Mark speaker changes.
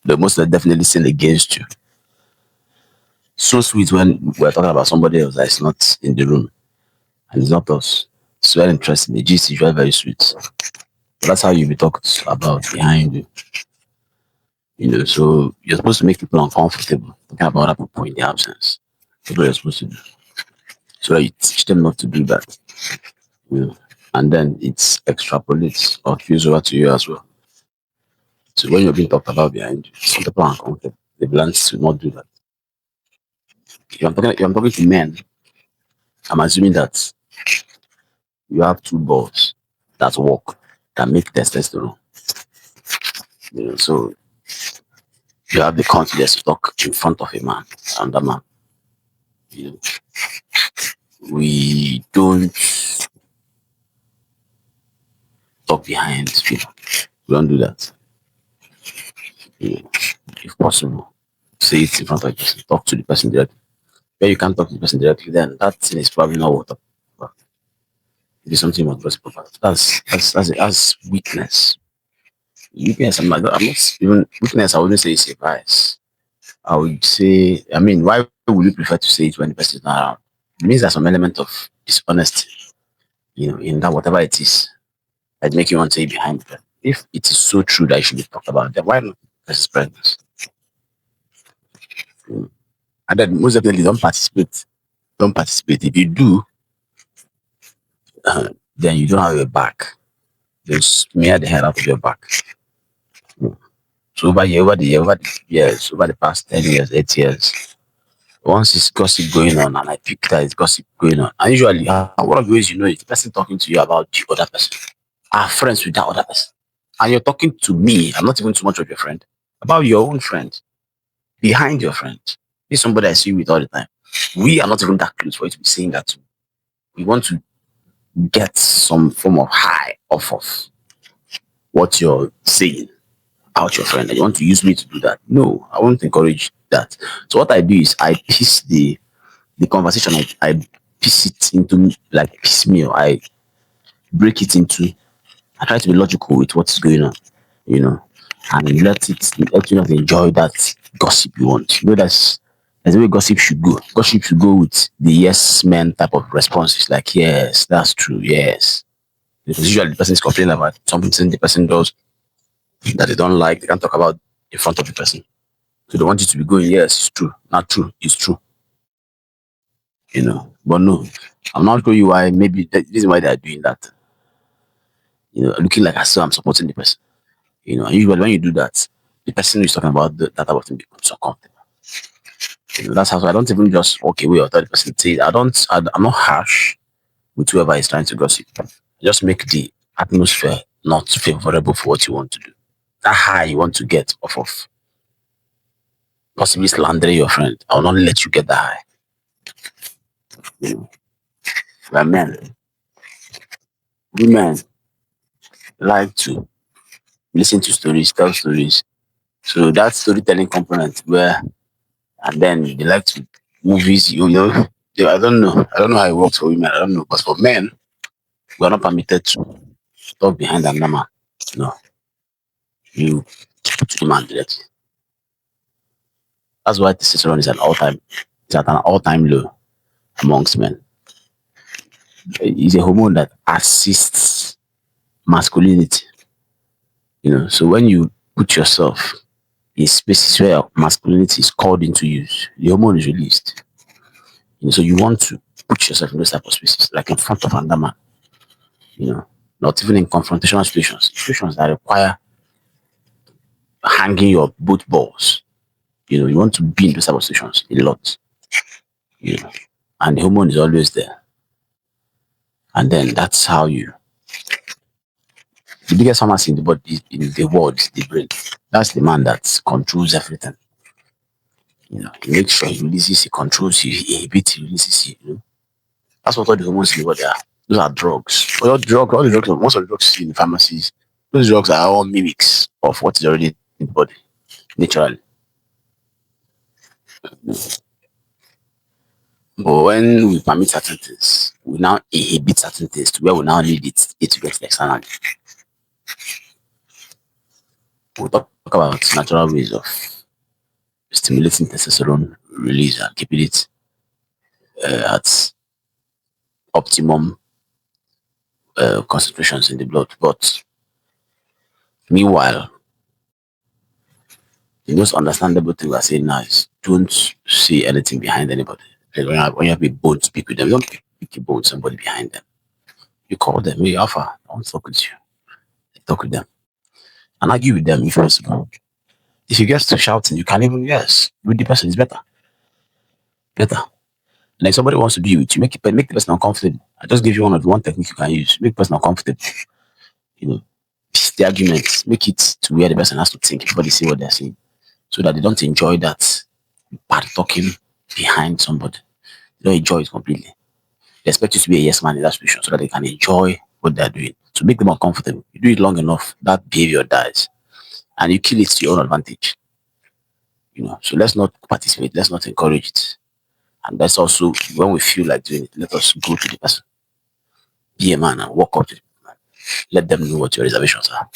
Speaker 1: they most definitely sin against you. So sweet when we're talking about somebody else that is not in the room and it's not us. It's very interesting. The gist is very, very sweet. But that's how you be talked about behind you. So you're supposed to make people uncomfortable, talking about other people in their absence. That's what you're supposed to do. So that you teach them not to do that. And then it extrapolates or spills over to you as well. So when you're being talked about behind you, some people are uncomfortable. They've learned to not do that. If I'm talking to men, I'm assuming that you have two balls that work, that make testosterone. So you have the confidence to talk in front of a man, and that man. You know, we don't talk behind people. We don't do that. If possible, say it in front of the person. Talk to the person directly. Where you can't talk to the person directly, then that thing is probably not worth it. It is something you must gossip about. That's weakness. Weakness. I'm not even weakness. I wouldn't say it's a vice. I would say. I mean, why would you prefer to say it when the person is not around? It means there's some element of dishonesty. In that whatever it is that make you want to say behind it. If it is so true that it should be talked about, then why not express this? And then most definitely don't participate. Don't participate. If you do, then you don't have your back. They smear the head out of your back. So over the past 10 years, 8 years, once it's gossip going on, and I pick that it's gossip going on, and usually one of the ways you know it, the person talking to you about the other person, are friends with that other person, and you're talking to me. I'm not even too much of your friend about your own friend behind your friend. This is somebody I see with all the time. We are not even that close for you to be saying that to me. We want to get some form of high off of what you're saying about your friend, and you want to use me to do that. No, I won't encourage that. So what I do is I piece the conversation. I piece it into like piecemeal. I break it into. I try to be logical with what's going on, you know, and let you not enjoy that gossip you want. That's the way gossip should go. Gossip should go with the yes men type of responses, like yes, that's true, yes. Because usually the person is complaining about something the person does that they don't like. They can't talk about in front of the person. So they want you to be going, yes, it's true. Not true, it's true. But no, I'm not sure you why maybe the reason why they are doing that. Looking like as though I'm supporting the person. And usually when you do that, the person who is talking about that about him becomes uncomfortable. That's how, so I don't even just walk away or tell the person say I'm not harsh with whoever is trying to gossip. Just make the atmosphere not favorable for what you want to do. That high you want to get off of possibly slandering your friend, I will not let you get that high. You know, but men, women like to listen to stories, tell stories. So that storytelling component where, and then they like to movies, I don't know. I don't know how it works for women. I don't know. But for men, we are not permitted to talk behind another man. No, you keep it to the man directly. That's why testosterone is at an all-time low amongst men. It's a hormone that assists masculinity. So when you put yourself in spaces where masculinity is called into use, the hormone is released. So you want to put yourself in those type of spaces, like in front of another man, not even in confrontational situations that require hanging your both balls. You want to be in those type of situations a lot, you know, and the hormone is always there. And then that's how the biggest pharmacy in the body in the world is the brain. That's the man that controls everything. He makes sure he releases, he controls, he inhibits, he releases, That's what all the hormones in the body are. Those are drugs. All the drugs, most of the drugs you see in the pharmacies, those drugs are all mimics of what is already in the body, naturally. But when we permit certain things, we now inhibit certain things to where we now need it to get externally. We'll talk about natural ways of stimulating testosterone release and keeping it at optimum concentrations in the blood. But meanwhile, the most understandable thing we're saying now is don't see anything behind anybody. Like when you have a bone, speak with them. You don't pick a bone with somebody behind them. You call them, hey, Alpha, I want to talk with you. You talk with them and argue with them if possible. If you get to shouting, you can even, yes, with the person, it's better. Better. And if somebody wants to be with you, make the person uncomfortable. I just give you one technique you can use. Make the person uncomfortable. You know, the argument, make it to where the person has to think before they say what they're saying. So that they don't enjoy that bad talking behind somebody. They don't enjoy it completely. They expect you to be a yes man in that situation so that they can enjoy what they're doing. To make them uncomfortable. You do it long enough, that behavior dies. And you kill it to your own advantage. So let's not participate, let's not encourage it. And that's also when we feel like doing it, let us go to the person, be a man and walk up to them. Let them know what your reservations are.